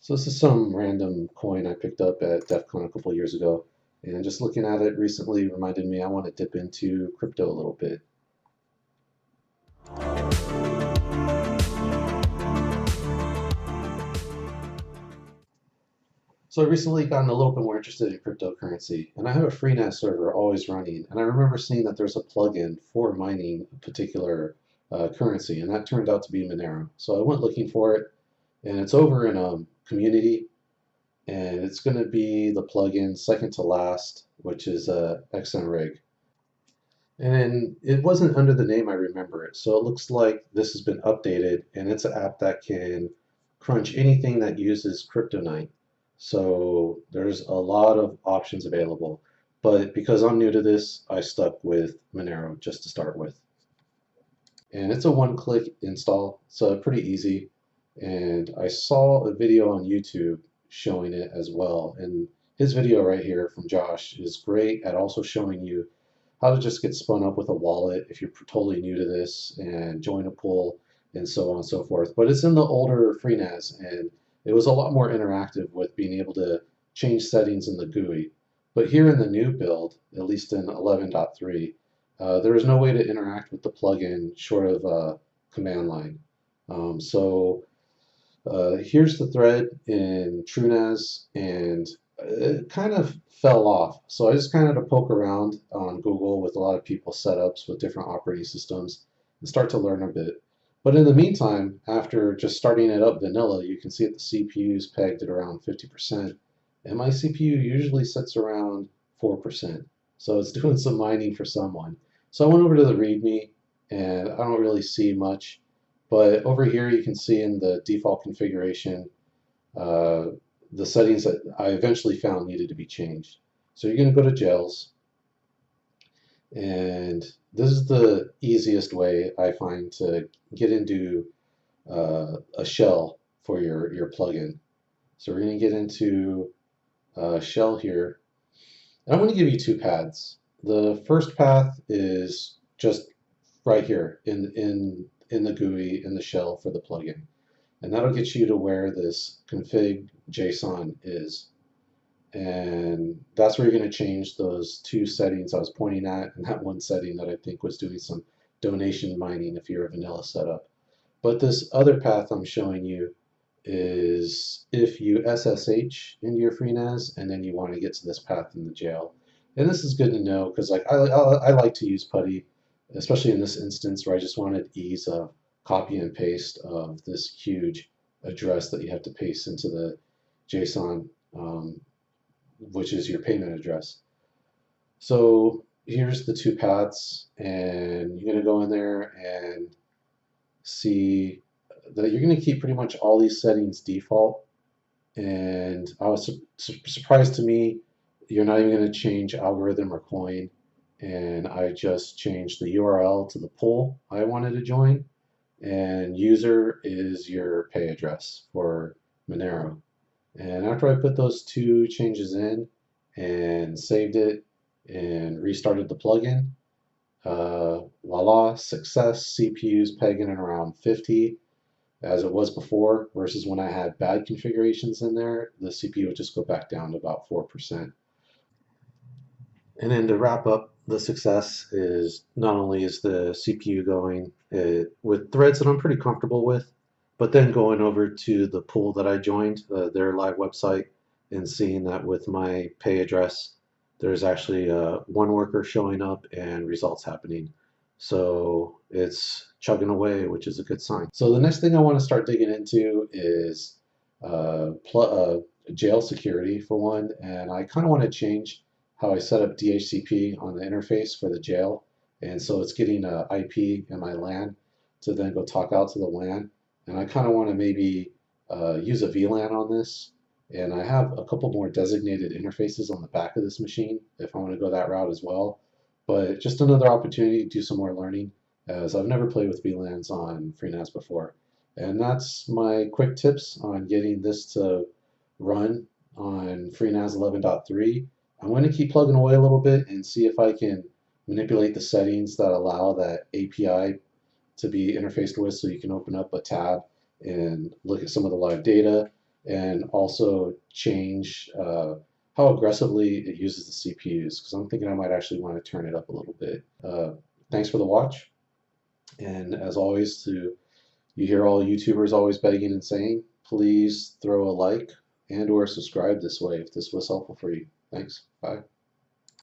So this is some random coin I picked up at DEF CON a couple of years ago, and just looking at it recently reminded me I want to dip into crypto a little bit. So I recently gotten a little bit more interested in cryptocurrency, and I have a FreeNAS server always running, and I remember seeing that there's a plugin for mining a particular currency, and that turned out to be Monero. So I went looking for it, and it's over in community, and it's going to be the plugin second to last, which is XMRig. And it wasn't under the name I remember it. So it looks like this has been updated and it's an app that can crunch anything that uses Kryptonite. So there's a lot of options available. But because I'm new to this, I stuck with Monero just to start with. And it's a one-click install, so pretty easy. And I saw a video on YouTube showing it as well. And his video right here from Josh is great at also showing you how to just get spun up with a wallet if you're totally new to this and join a pool and so on and so forth. But it's in the older FreeNAS, and it was a lot more interactive with being able to change settings in the GUI. But here in the new build, at least in 11.3, there is no way to interact with the plugin short of command line. Here's the thread in TrueNAS, and it kind of fell off. So I just kind of had to poke around on Google with a lot of people's setups with different operating systems and start to learn a bit. But in the meantime, after just starting it up vanilla, you can see that the CPU is pegged at around 50%, and my CPU usually sits around 4%. So it's doing some mining for someone. So I went over to the README, and I don't really see much. But over here, you can see in the default configuration, uh, the settings that I eventually found needed to be changed. So you're going to go to jails, and this is the easiest way I find to get into a shell for your plugin. So we're going to get into a shell here. And I'm going to give you two paths. The first path is just right here in the GUI in the shell for the plugin. And that'll get you to where this config.json is. And that's where you're going to change those two settings I was pointing at, and that one setting that I think was doing some donation mining if you're a vanilla setup. But this other path I'm showing you is if you SSH into your FreeNAS and then you want to get to this path in the jail. And this is good to know because I like to use PuTTY, especially in this instance where I just wanted ease of copy and paste of this huge address that you have to paste into the JSON, which is your payment address. So here's the two paths, and you're going to go in there and see that you're going to keep pretty much all these settings default. And I was surprised to me, you're not even going to change algorithm or coin. And I just changed the URL to the pool I wanted to join. And user is your pay address for Monero. And after I put those two changes in and saved it and restarted the plugin, voila, success. CPU's pegging at around 50 as it was before, versus when I had bad configurations in there, the CPU would just go back down to about 4%. And then to wrap up, the success is not only is the CPU going with threads that I'm pretty comfortable with, but then going over to the pool that I joined, their live website, and seeing that with my pay address, there's actually one worker showing up and results happening. So it's chugging away, which is a good sign. So the next thing I want to start digging into is jail security for one, and I kind of want to change how I set up DHCP on the interface for the jail. And so it's getting an IP in my LAN to then go talk out to the LAN. And I kind of want to maybe use a VLAN on this. And I have a couple more designated interfaces on the back of this machine if I want to go that route as well. But just another opportunity to do some more learning, as I've never played with VLANs on FreeNAS before. And that's my quick tips on getting this to run on FreeNAS 11.3. I'm going to keep plugging away a little bit and see if I can manipulate the settings that allow that API to be interfaced with, so you can open up a tab and look at some of the live data. and also change how aggressively it uses the CPUs, because I'm thinking I might actually want to turn it up a little bit. Thanks for the watch, and as always, you hear all YouTubers always begging and saying, please throw a like and or subscribe this way if this was helpful for you. Thanks. Bye.